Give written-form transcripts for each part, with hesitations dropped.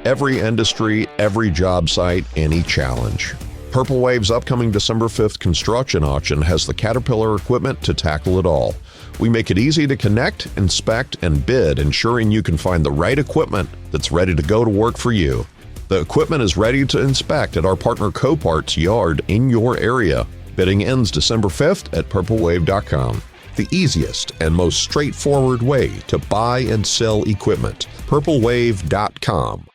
every industry, every job site, any challenge. Purple Wave's upcoming December 5th construction auction has the Caterpillar equipment to tackle it all. We make it easy to connect, inspect, and bid, ensuring you can find the right equipment that's ready to go to work for you. The equipment is ready to inspect at our partner Copart's yard in your area. Bidding ends December 5th at purplewave.com. The easiest and most straightforward way to buy and sell equipment. purplewave.com.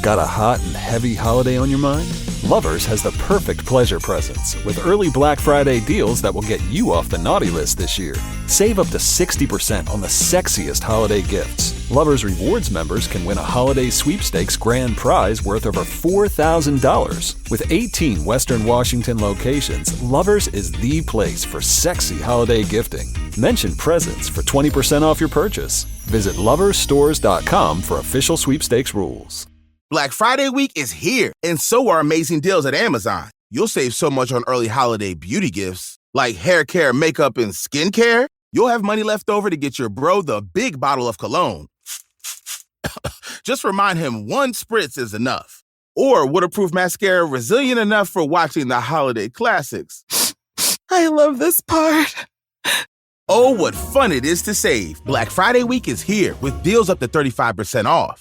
Got a hot and heavy holiday on your mind? Lovers has the perfect pleasure presents with early Black Friday deals that will get you off the naughty list this year. Save up to 60% on the sexiest holiday gifts. Lovers Rewards members can win a holiday sweepstakes grand prize worth over $4,000. With 18 Western Washington locations, Lovers is the place for sexy holiday gifting. Mention presents for 20% off your purchase. Visit loversstores.com for official sweepstakes rules. Black Friday week is here, and so are amazing deals at Amazon. You'll save so much on early holiday beauty gifts, like hair care, makeup, and skincare. You'll have money left over to get your bro the big bottle of cologne. Just remind him one spritz is enough. Or waterproof mascara resilient enough for watching the holiday classics. I love this part. Oh, what fun it is to save. Black Friday week is here with deals up to 35% off.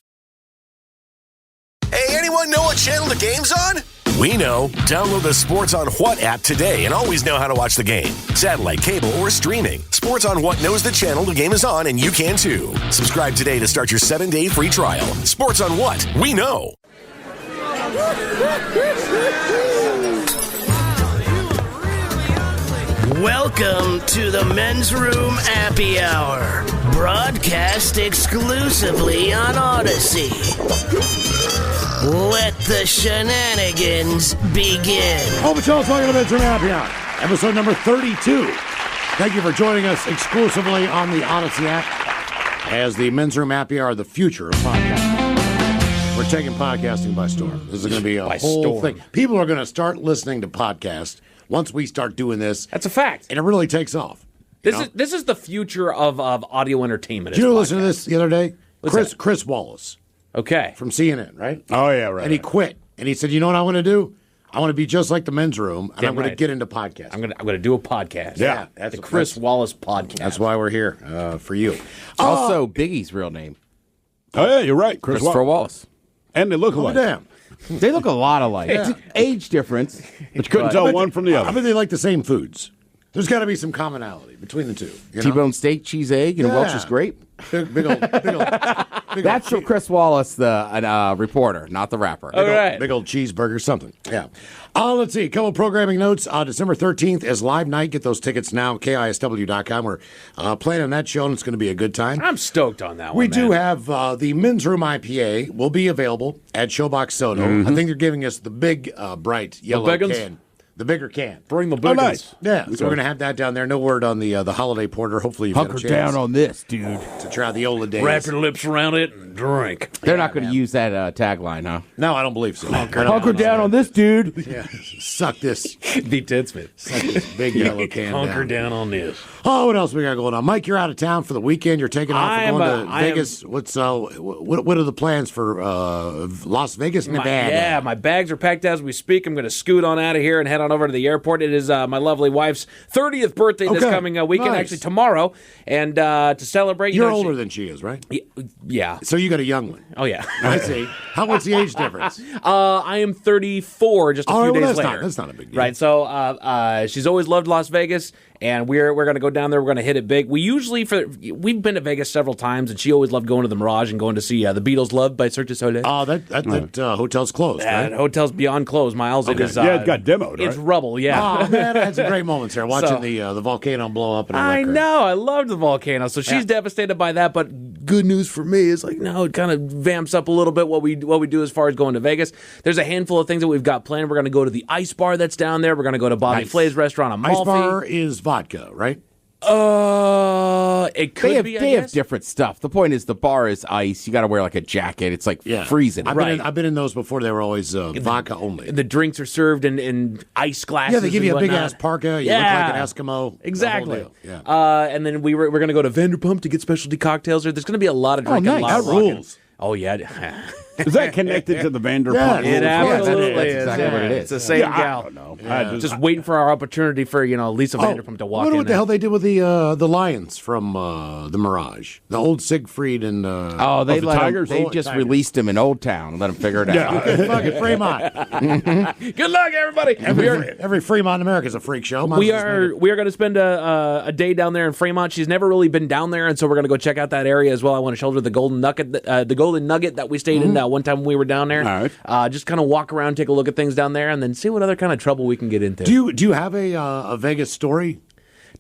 Hey, anyone know what channel the game's on? We know. Download the Sports on What app today and always know how to watch the game. Satellite, cable, or streaming. Sports on What knows the channel the game is on, and you can too. Subscribe today to start your 7-day free trial. Sports on What? We know. Welcome to the Men's Room Appy Hour, broadcast exclusively on Odyssey. Let the shenanigans begin. Welcome to the Men's Room Appy Hour, episode number 32. Thank you for joining us exclusively on the Odyssey app as the Men's Room Appy Hour, the future of podcasting. We're taking podcasting by storm. This is going to be a whole thing. People are going to start listening to podcasts once we start doing this. That's a fact. And it really takes off. This is the future of audio entertainment. Did you listen to this the other day? Chris Wallace. Okay. From CNN, right? Oh, yeah, right. And he quit. And he said, you know what I want to do? I want to be just like the Men's Room, and I'm going to get into podcasts. I'm going to do a podcast. Yeah. That's the Chris Wallace podcast. That's why we're here, for you. It's also Biggie's real name. Oh, yeah, you're right. Christopher Wallace. And they look alike. Damn. They look a lot alike. Yeah. It's an age difference. But you couldn't tell one from the other. I bet they like the same foods. There's got to be some commonality between the two. T-bone steak, cheese, egg, and Welch's grape. Big old That's from Chris Wallace, the reporter, not the rapper. Big old cheeseburger, something. Yeah. Let's see. A couple programming notes. December 13th is live night. Get those tickets now. KISW.com. We're playing on that show, and it's going to be a good time. I'm stoked on that one. We do have the Men's Room IPA will be available at Showbox Soda. I think they're giving us the big, bright yellow can. The bigger can. Bring the biggins. Nice. Yeah, so we're going to have that down there. No word on the holiday porter. Hopefully you've Hunker got a chance down on this, dude. to try the old days. Wrap your lips around it and drink. They're not going to use that tagline, huh? No, I don't believe so. Hunker down on this, dude. Yeah, suck this. Be Tidsmith. Suck this big yellow can Hunker down on this. Oh, what else we got going on? Mike, you're out of town for the weekend. You're taking off and going to Vegas. What are the plans for Las Vegas, Nevada? My bags are packed as we speak. I'm going to scoot on out of here and head on over to the airport. It is my lovely wife's 30th birthday this coming weekend, nice. actually tomorrow. And to celebrate... You're older than she is, right? Yeah. So you got a young one. Oh, yeah. I see. What's the age difference? I am 34 just a few days later. That's not a big deal. Right, so she's always loved Las Vegas, and we're going to go down there. We're going to hit it big. We've been to Vegas several times, and she always loved going to the Mirage and going to see the Beatles Loved by Cirque du Soleil. Oh, that hotel's closed, right? That hotel's beyond closed, Miles. Okay. It is, it got demoed, right? It's rubble, yeah. Oh, man, I had some great moments there watching the volcano blow up. I know. I loved the volcano. So she's devastated by that, but good news for me is it kind of vamps up a little bit what we do as far as going to Vegas. There's a handful of things that we've got planned. We're going to go to the Ice Bar that's down there. We're going to go to Bobby Flay's restaurant on Malfi. Ice Bar is vodka, right? It could be. They have different stuff. The point is, the bar is ice. You got to wear like a jacket. It's like freezing. I've been in those before. They were always vodka only. The drinks are served in ice glasses. Yeah, they give you a big ass parka. You look like an Eskimo. Exactly. Yeah. And then we're going to go to Vanderpump to get specialty cocktails. There's going to be a lot of drinking. That rules. Oh yeah. Is that connected to the Vanderpump? It absolutely that's is. exactly what it is. It's the same gal. I don't know. Just waiting for our opportunity for Lisa Vanderpump to I walk wonder in. what the hell they did with the lions from the Mirage, the old Siegfried and They the let 'em- Tigers? they just released him in Old Town and let him figure it out. fucking Fremont. Good luck, everybody. Every Fremont in America is a freak show. We are going to spend a day down there in Fremont. She's never really been down there, and so we're going to go check out that area as well. I want to show her the Golden Nugget, that we stayed in one time when we were down there. All right. Just kind of walk around, take a look at things down there, and then see what other kind of trouble we can get into. Do you have a Vegas story?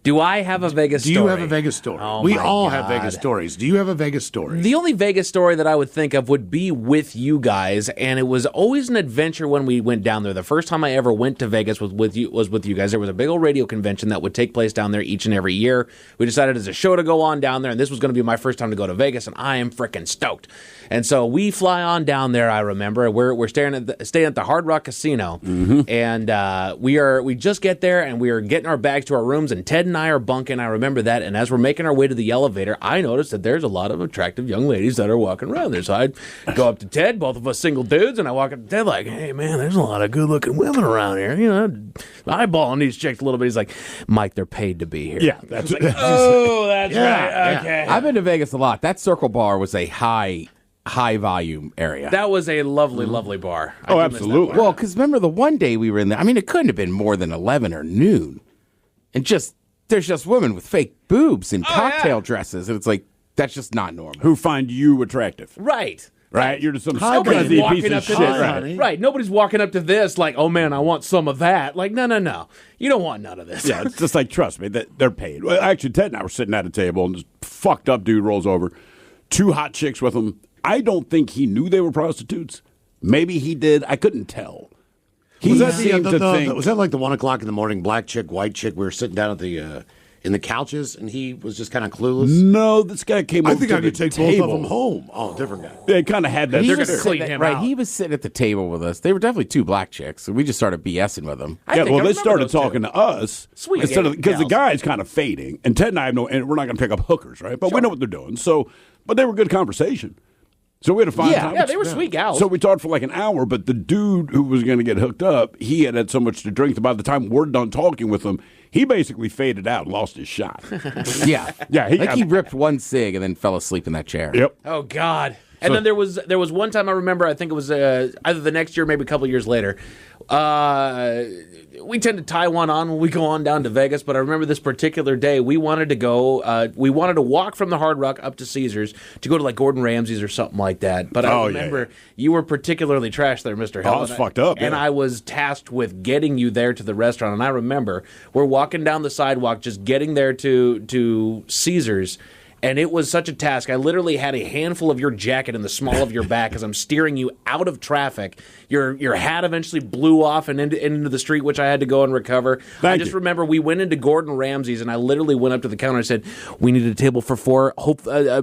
Do I have a Vegas story? Do you have a Vegas story? Oh, we my all have God. Vegas stories. Do you have a Vegas story? The only Vegas story that I would think of would be with you guys, and it was always an adventure when we went down there. The first time I ever went to Vegas was with you guys. There was a big old radio convention that would take place down there each and every year. We decided as a show to go on down there, and this was going to be my first time to go to Vegas, and I am freaking stoked. And so we fly on down there. I remember we're staying at the Hard Rock Casino, and we just get there, and we are getting our bags to our rooms, and Ted and I are bunking. I remember that, and as we're making our way to the elevator, I noticed that there's a lot of attractive young ladies that are walking around there. So I go up to Ted, both of us single dudes, and I walk up to Ted like, "Hey man, there's a lot of good-looking women around here. Eyeballing these chicks a little bit." He's like, "Mike, they're paid to be here." Yeah, that's like, oh, that's right. Okay. I've been to Vegas a lot. That Circle Bar was a high volume area. That was a lovely, lovely bar. Oh, absolutely. Well, because remember the one day we were in there, I mean, it couldn't have been more than 11 or noon. And there's just women with fake boobs and cocktail dresses. And it's like, that's just not normal. Who find you attractive? Right. Right? You're just some Nobody's scuzzy walking piece up of to shit. this. Right. Right. Nobody's walking up to this like, "Oh man, I want some of that." Like, no. You don't want none of this. Yeah, it's just like, trust me, they're paid. Well, actually, Ted and I were sitting at a table, and this fucked up dude rolls over. 2 hot chicks with him. I don't think he knew they were prostitutes. Maybe he did. I couldn't tell. He seemed to think. Was that like the 1 o'clock in the morning, black chick, white chick? We were sitting down at the in the couches, and he was just kind of clueless. No, this guy came. I over think to I could the take table. both of them home. Oh, different guy. They kind of had that. He They're was, gonna- sitting, clean him right, out. he was sitting at the table with us. They were definitely 2 black chicks. And we just started BSing with them. I Yeah, think well, I they remember started those two. talking to us Sweet instead of because the gals. guy's kind of fading, and Ted and I have and we're not going to pick up hookers, right? But we know what they're doing. So, but they were good conversation. So we had a fine time. Yeah, they were sweet gals. So we talked for like an hour, but the dude who was going to get hooked up, he had so much to drink that by the time we're done talking with him, he basically faded out and lost his shot. Yeah. Yeah, He ripped 1 cig and then fell asleep in that chair. Yep. Oh God! And then there was one time I remember. I think it was either the next year, maybe a couple years later. We tend to tie one on when we go on down to Vegas, but I remember this particular day we wanted to go. We wanted to walk from the Hard Rock up to Caesars to go to like Gordon Ramsay's or something like that. But I remember you were particularly trash there, Mr. Hill. I was fucked up, and yeah. I was tasked with getting you there to the restaurant. And I remember we're walking down the sidewalk, just getting there to Caesars. And it was such a task. I literally had a handful of your jacket in the small of your back as I'm steering you out of traffic. Your hat eventually blew off and into the street, which I had to go and recover. I just remember we went into Gordon Ramsay's, and I literally went up to the counter and said, "We need a table for 4,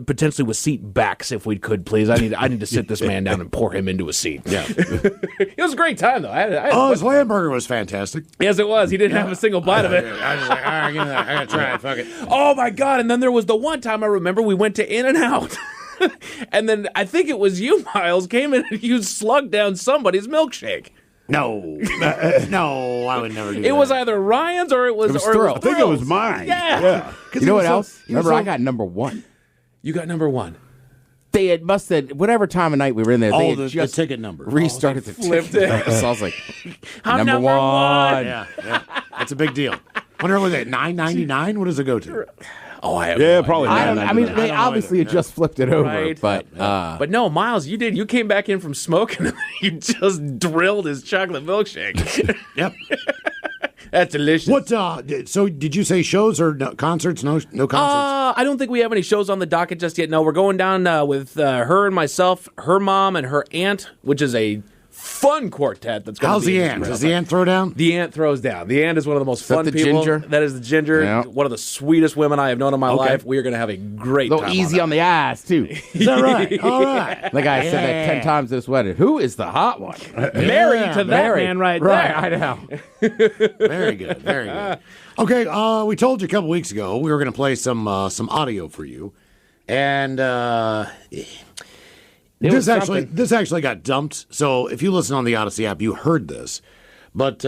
potentially with seat backs, if we could, please. I need to sit this man down and pour him into a seat." Yeah. It was a great time, though. His hamburger was fantastic. Yes, it was. He didn't have a single bite of it. I was like, all right, give me that. I gotta try it. Fuck it. Oh my God! And then there was the one time I remember we went to In-N-Out. And then I think it was you, Miles, came in and you slugged down somebody's milkshake. No, no, I would never do that. It was either Ryan's or it was Thrill. I think it was mine. Yeah. You know what else? Remember, I got number 1. You got number 1. They must have, whatever time of night we were in there, they had the just ticket number. restarted the flipped ticket it. number. So I was like, I'm number one. Yeah, that's a big deal. Wonder what that $9.99? What does it go to? Oh, I have Yeah, no probably. idea. I mean, I they don't know obviously either. had just flipped it over, Right. but no, Miles, you did. You came back in from smoking and you just drilled his chocolate milkshake. Yep. That's delicious. What? So did you say shows or concerts? No concerts. I don't think we have any shows on the docket just yet. No, we're going down with her and myself, her mom, and her aunt, which is a fun quartet. That's going How's the aunt? Does the aunt throw down? The aunt throws down. The aunt is one of the most fun the people. ginger? That is the ginger. Yeah. One of the sweetest women I have known in my life. We are going to have a great a little time. easy on the eyes, too. Is that right? All right. The guy said that 10 times this wedding. Who is the hot one? Married to that Married. man right Right, there. I know. Very good. Very good. Okay, we told you a couple weeks ago we were going to play some audio for you, and was This actually got dumped. So if you listen on the Odyssey app, you heard this. But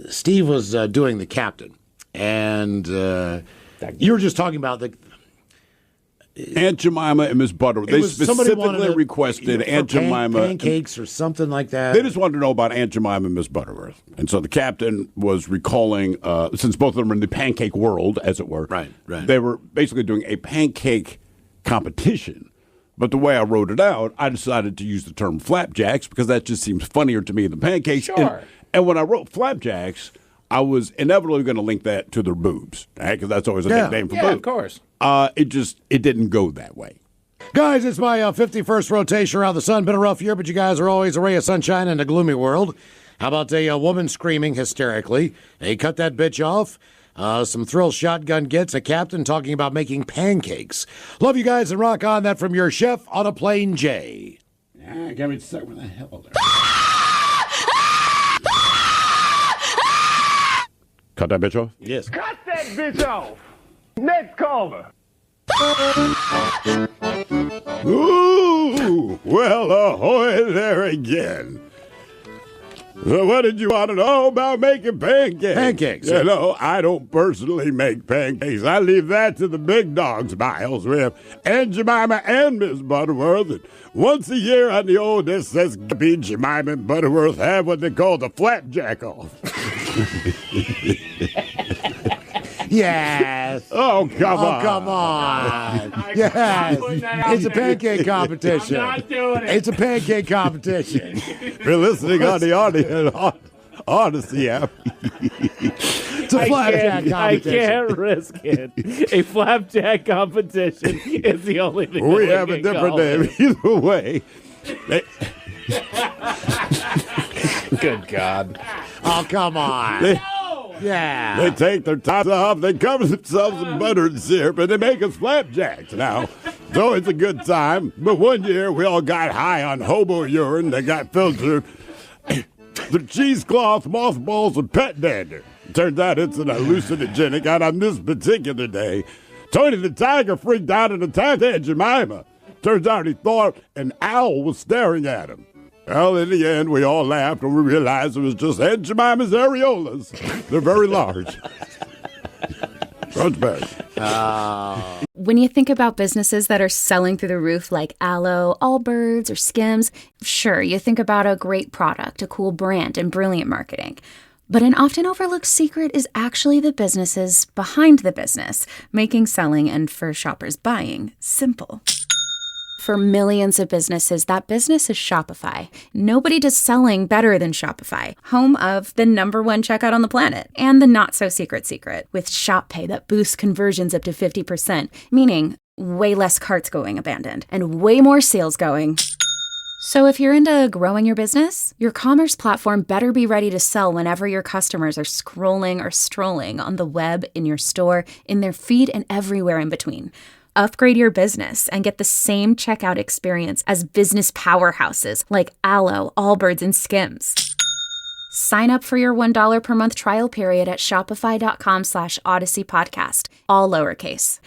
Steve was doing the captain, and you were just talking about the Aunt Jemima and Miss Butterworth. They specifically requested Aunt Jemima. Pancakes or something like that. They just wanted to know about Aunt Jemima and Miss Butterworth. And so the captain was recalling, since both of them are in the pancake world, as it were. Right. They were basically doing a pancake competition. But the way I wrote it out, I decided to use the term flapjacks because that just seems funnier to me than pancakes. Sure. And when I wrote flapjacks, I was inevitably going to link that to their boobs, because that's always a nickname for boobs. Yeah, of course. It didn't go that way. Guys, it's my 51st rotation around the sun. Been a rough year, but you guys are always a ray of sunshine in a gloomy world. How about a woman screaming hysterically? Hey, cut that bitch off. Some thrill shotgun gets, a captain talking about making pancakes. Love you guys and rock on. That from your chef on a plane J. Yeah, got me stuck with the hell there. Cut that bitch off? Yes. Cut that bitch off. Next caller. Ooh, well, ahoy there again. So what did you want to know about making pancakes? Pancakes. You know, I don't personally make pancakes. I leave that to the big dogs, Miles. We have Aunt Jemima and Miss Butterworth. And once a year on the old SSP, Jemima and Butterworth have what they call the flapjack off. Yes. Oh, come on. Oh, come on. Yes. It's a pancake competition. I'm not doing it. It's a pancake competition. We're listening on the Odyssey app. It's a flapjack competition. I can't risk it. A flapjack competition is the only thing. We have a different name. Either way. Good God. Oh, come on. Yeah. They take their tops off, they cover themselves in butter and syrup, and they make us flapjacks now. So it's a good time. But one year we all got high on hobo urine that got filtered. The cheesecloth, mothballs, and pet dander. Turns out it's an hallucinogenic, and on this particular day, Tony the Tiger freaked out and attacked Aunt Jemima. Turns out he thought an owl was staring at him. Well, in the end, we all laughed and we realized it was just Aunt Jemima's areolas. They're very large. Front back. When you think about businesses that are selling through the roof like Aloe, Allbirds, or Skims, sure, you think about a great product, a cool brand, and brilliant marketing. But an often overlooked secret is actually the businesses behind the business, making selling and for shoppers buying simple. For millions of businesses, that business is Shopify. Nobody does selling better than Shopify, home of the #1 checkout on the planet, and the not-so-secret secret, with Shop Pay that boosts conversions up to 50%, meaning way less carts going abandoned, and way more sales going. So if you're into growing your business, your commerce platform better be ready to sell whenever your customers are scrolling or strolling on the web, in your store, in their feed, and everywhere in between. Upgrade your business and get the same checkout experience as business powerhouses like Aloe, Allbirds, and Skims. Sign up for your $1 per month trial period at shopify.com/Odyssey Podcast, all lowercase.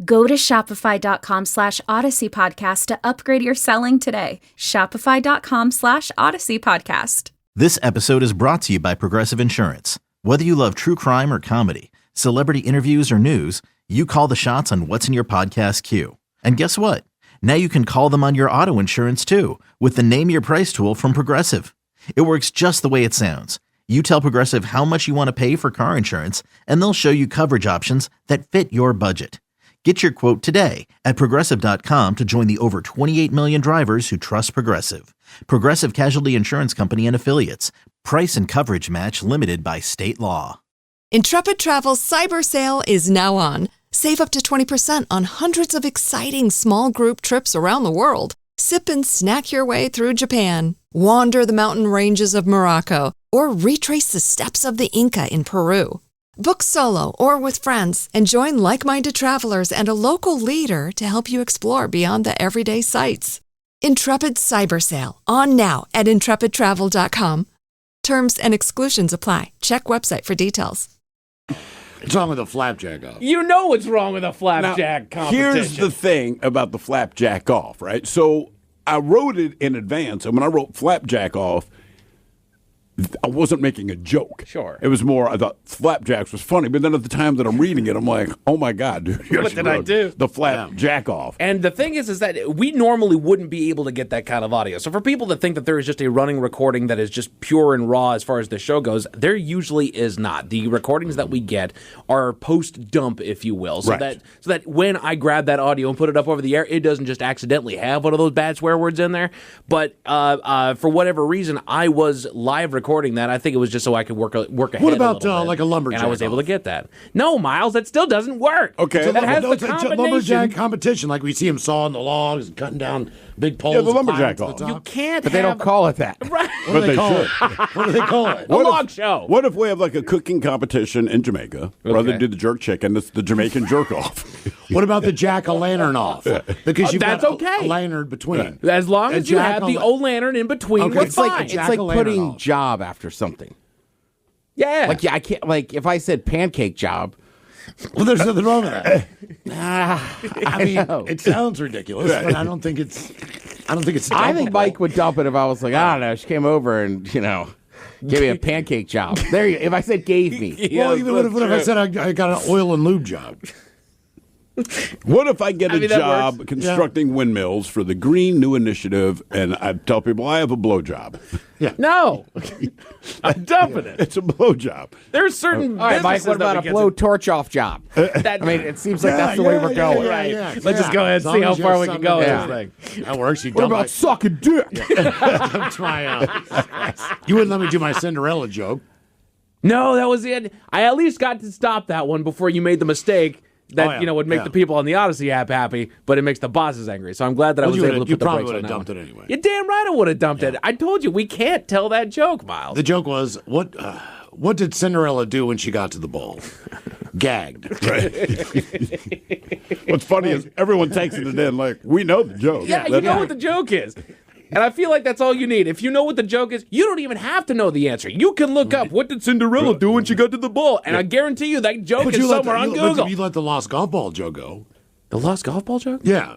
Go to shopify.com/Odyssey Podcast to upgrade your selling today. Shopify.com/Odyssey Podcast. This episode is brought to you by Progressive Insurance. Whether you love true crime or comedy, celebrity interviews or news, you call the shots on what's in your podcast queue. And guess what? Now you can call them on your auto insurance too with the Name Your Price tool from Progressive. It works just the way it sounds. You tell Progressive how much you want to pay for car insurance, and they'll show you coverage options that fit your budget. Get your quote today at Progressive.com to join the over 28 million drivers who trust Progressive. Progressive Casualty Insurance Company and Affiliates. Price and coverage match limited by state law. Intrepid Travel's Cyber Sale is now on. Save up to 20% on hundreds of exciting small group trips around the world. Sip and snack your way through Japan. Wander the mountain ranges of Morocco. Or retrace the steps of the Inca in Peru. Book solo or with friends and join like-minded travelers and a local leader to help you explore beyond the everyday sights. Intrepid Cyber Sale, on now at intrepidtravel.com. Terms and exclusions apply. Check website for details. What's wrong with a flapjack off? You know what's wrong with a flapjack competition. Here's the thing about the flapjack off, right? So I wrote it in advance, and when I wrote Flapjack off, I wasn't making a joke. Sure. It was more, I thought Flapjacks was funny, but then at the time that I'm reading it, I'm like, oh my God, dude. What did I do? The Flapjack off. And the thing is that we normally wouldn't be able to get that kind of audio. So for people that think that there is just a running recording that is just pure and raw as far as the show goes, there usually is not. The recordings that we get are post-dump, if you will. So, Right. so that when I grab that audio and put it up over the air, it doesn't just accidentally have one of those bad swear words in there. But for whatever reason, I was live recording that. I think it was just so I could work ahead. What about a little bit, like a lumberjack? And I was able to get that. No, Miles, that still doesn't work. Okay. That has the It's a combination. lumberjack competition, like we see him sawing the logs and cutting down big poles. Yeah, the and lumberjack climbing to the off. top. You can't. But they don't call it that. Right. What do they call should. it? What do they call it? A log show. What if we have like a cooking competition in Jamaica? Rather than do the jerk chicken, it's the Jamaican jerk off. What about the jack-o'-lantern off? Because you've that's got okay. a lantern between. As long as you have the old lantern in between, Okay, we're it's like fine. It's like Jack-o'-lantern putting off. job after something. yeah. Like, yeah, I can't, like, if I said pancake job, Well, there's nothing wrong with that. I mean, know. it sounds ridiculous, but I don't think it's. I think Mike would dump it if I was like, I don't know, she came over and, gave me a pancake job. There you if I said gave me. Well, even what if I said I got an oil and lube job? What if I get a mean, that job works. constructing windmills for the Green New Initiative, and I tell people I have a blow job? No. I'm dumping it. It's a blow job. There's certain All right, Mike, businesses what that about we a get blow to- torch off job? that, I mean, it seems like that's the way we're going. Right. Let's just go ahead and see how far we can go with this thing. That works. You What dump about sucking dick? That's my, you wouldn't let me do my Cinderella joke. No, that was it. I at least got to stop that one before you made the mistake that would make the people on the Odyssey app happy, but it makes the bosses angry. So I'm glad that I was able to You put the probably brakes would on have that dumped one. it anyway. You're damn right I would have dumped it. I told you we can't tell that joke, Miles. The joke was what did Cinderella do when she got to the ball? Gagged. What's funny is everyone takes it in like, we know the joke. Yeah, you know what the joke is. And I feel like that's all you need. If you know what the joke is, you don't even have to know the answer. You can look up, what did Cinderella do when she got to the ball? And I guarantee you that joke is somewhere on Google. You let the lost golf ball joke go. The lost golf ball joke? Yeah.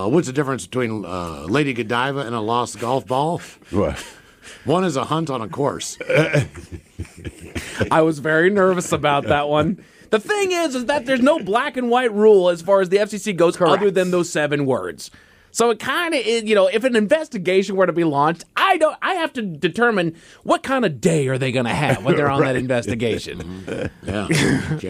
What's the difference between Lady Godiva and a lost golf ball? What? One is a hunt on a course. I was very nervous about that one. The thing is that there's no black and white rule as far as the FCC goes other than those 7 words. So it kind of is, if an investigation were to be launched, I have to determine what kind of day are they going to have when they're on that investigation. Yeah.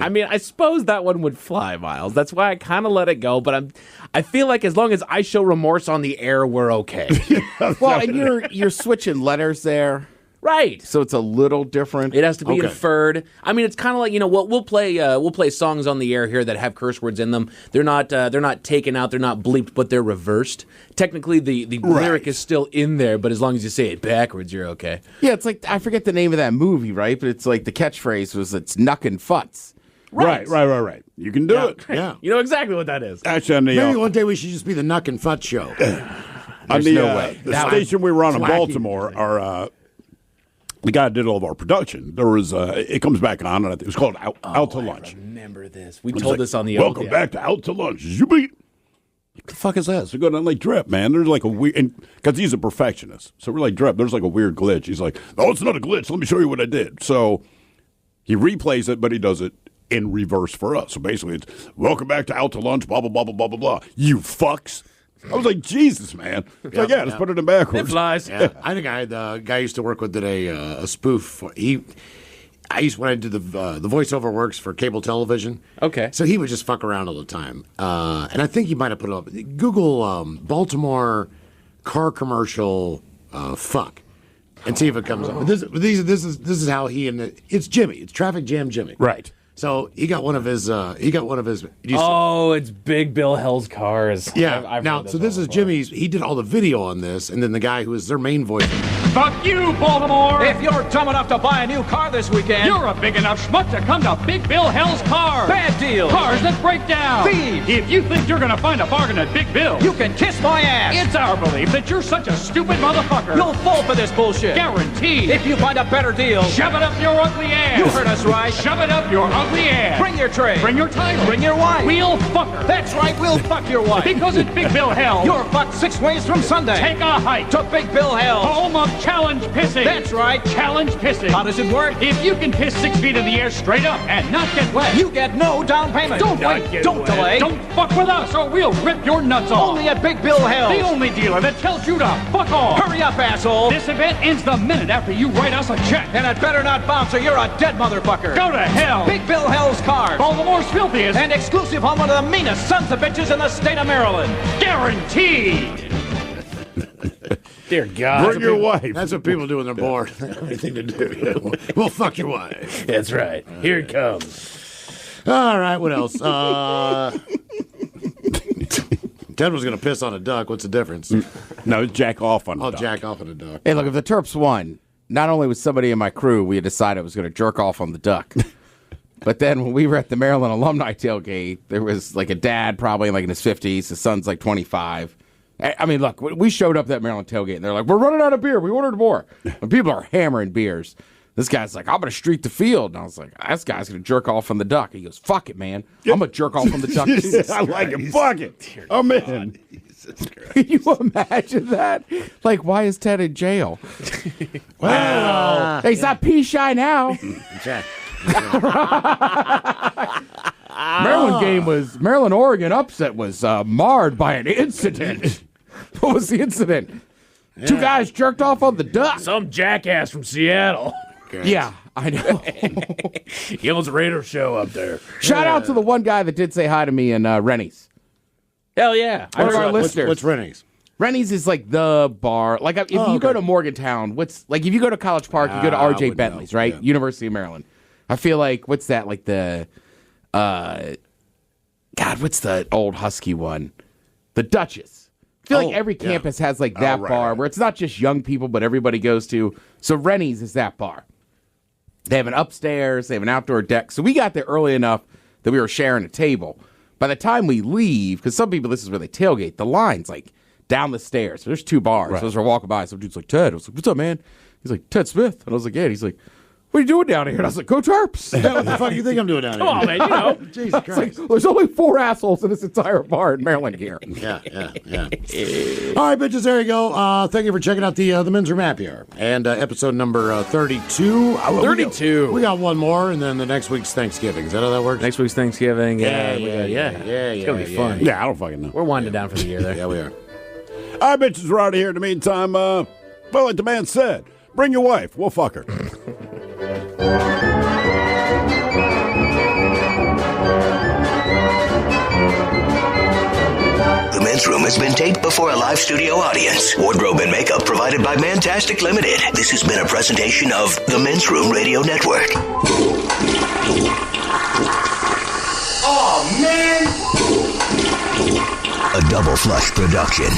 I mean, I suppose that one would fly, Miles. That's why I kind of let it go. But I feel like as long as I show remorse on the air, we're okay. Well, and you're switching letters there. Right. So it's a little different. It has to be inferred. I mean, it's kind of like, we'll play songs on the air here that have curse words in them. They're not taken out, they're not bleeped, but they're reversed. Technically, the lyric is still in there, but as long as you say it backwards, you're okay. Yeah, it's like, I forget the name of that movie, right? But it's like the catchphrase was, it's knuckin' futz. Right. You can do it. Yeah. You know exactly what that is. Actually, on the, Maybe one day we should just be the Nuck and Fut show. on the, no way. the station we were on in wacky. Baltimore, the guy that did all of our production. There was it comes back on, and it was called Out to Lunch. I remember this. We told this on the Welcome back to Out to Lunch. What the fuck is that? So we go down like Drip, man. There's like a weird, because he's a perfectionist. So we're like, Drip, there's like a weird glitch. He's like, no, it's not a glitch. Let me show you what I did. So he replays it, but he does it in reverse for us. So basically, it's welcome back to Out to Lunch. Blah blah blah blah blah blah blah. You fucks. I was like, Jesus, man. It's like, let's put it in backwards. It flies. Yeah. I think I had the guy I used to work with did a spoof. When I did the voiceover works for cable television. Okay. So he would just fuck around all the time. And I think he might have put it up. Google Baltimore car commercial fuck and see if it comes up. This is how it's Jimmy. It's Traffic Jam Jimmy. Right. So he got one of his. It's Big Bill Hell's Cars. Yeah. I've now, heard so this is before. Jimmy's. He did all the video on this, and then the guy who was their main voice. Fuck you, Baltimore! If you're dumb enough to buy a new car this weekend, You're a big enough schmuck to come to Big Bill Hell's Cars. Bad deals. Cars that break down. Thieves. If you think you're gonna find a bargain at Big Bill, you can kiss my ass. It's our belief that you're such a stupid motherfucker. You'll fall for this bullshit. Guaranteed. If you find a better deal, Shove it up your ugly ass. You heard us right. Shove it up your ugly ass. Bring your tray. Bring your title. Bring your wife. We'll fuck her. That's right, we'll fuck your wife. Because at Big Bill Hell, you're fucked 6 ways from Sunday. Take a hike to Big Bill Hell, home of challenge pissing. That's right, challenge pissing. How does it work? If you can piss 6 feet in the air straight up and not get wet, you get no down payment. Don't wait. Don't delay. Don't fuck with us or we'll rip your nuts off. Only at Big Bill Hell. The only dealer that tells you to fuck off. Hurry up, asshole. This event ends the minute after you write us a check. And it better not bounce or you're a dead motherfucker. Go to hell. Big Bill Hell's Cars. Baltimore's filthiest. And exclusive home of the meanest sons of bitches in the state of Maryland. Guaranteed. Dear God. Bring your wife. That's what people do when they're bored. They don't have anything to do. Well, fuck your wife. That's right. Here it comes. All right, what else? Ted was going to piss on a duck. What's the difference? No, jack off on a I'll duck. jack off on a duck. Hey, look, if the Terps won, not only was somebody in my crew, we had decided I was going to jerk off on the duck. But then when we were at the Maryland alumni tailgate, there was like a dad probably like in his 50s. His son's like 25. I mean, look, we showed up at Maryland tailgate, and they're like, we're running out of beer. We ordered more. And people are hammering beers. This guy's like, I'm going to streak the field. And I was like, this guy's going to jerk off on the duck. He goes, fuck it, man. I'm going to jerk off on the duck, too. I like it. Fuck it. I'm in. Can you imagine that? Like, why is Ted in jail? Well, he's not pea shy now. Jack. Maryland Oregon upset was marred by an incident. What was the incident? Yeah. 2 guys jerked off on the duck. Some jackass from Seattle. Yeah, I know. He owns a radio show up there. Shout out to the one guy that did say hi to me in Rennie's. Hell yeah. One of our listeners. What's Rennie's? Rennie's is like the bar. Like if you go to Morgantown, if you go to College Park, you go to R.J. Bentley's, right? Yeah. University of Maryland. I feel like, what's that? Like the, God, what's the old Husky one? The Duchess. I feel like every campus has like that bar where it's not just young people, but everybody goes to. So Rennie's is that bar. They have an upstairs, they have an outdoor deck. So we got there early enough that we were sharing a table. By the time we leave, because some people, this is where they tailgate, the line's like down the stairs. So there's 2 bars. Right. So as we're walking by, some dude's like, Ted. I was like, what's up, man? He's like, Ted Smith. And I was like, yeah. And he's like, what are you doing down here? And I was like, go Terps. What the fuck do you think I'm doing down here? Come on, man, you know. Jesus Christ. Like, there's only 4 assholes in this entire bar in Maryland here. Yeah. All right, bitches, there you go. Thank you for checking out the Men's Room Happy Hour. And episode number 32. 32. We got one more, and then the next week's Thanksgiving. Is that how that works? Next week's Thanksgiving. Yeah. It's going to be fun. Yeah, I don't fucking know. We're winding down for the year there. Yeah, we are. All right, bitches, we're out of here. In the meantime, well, like the man said, bring your wife. We'll fuck her. The Men's Room has been taped before a live studio audience. Wardrobe and makeup provided by Mantastic Limited. This has been a presentation of the Men's Room Radio Network. Oh, man! A Double Flush production.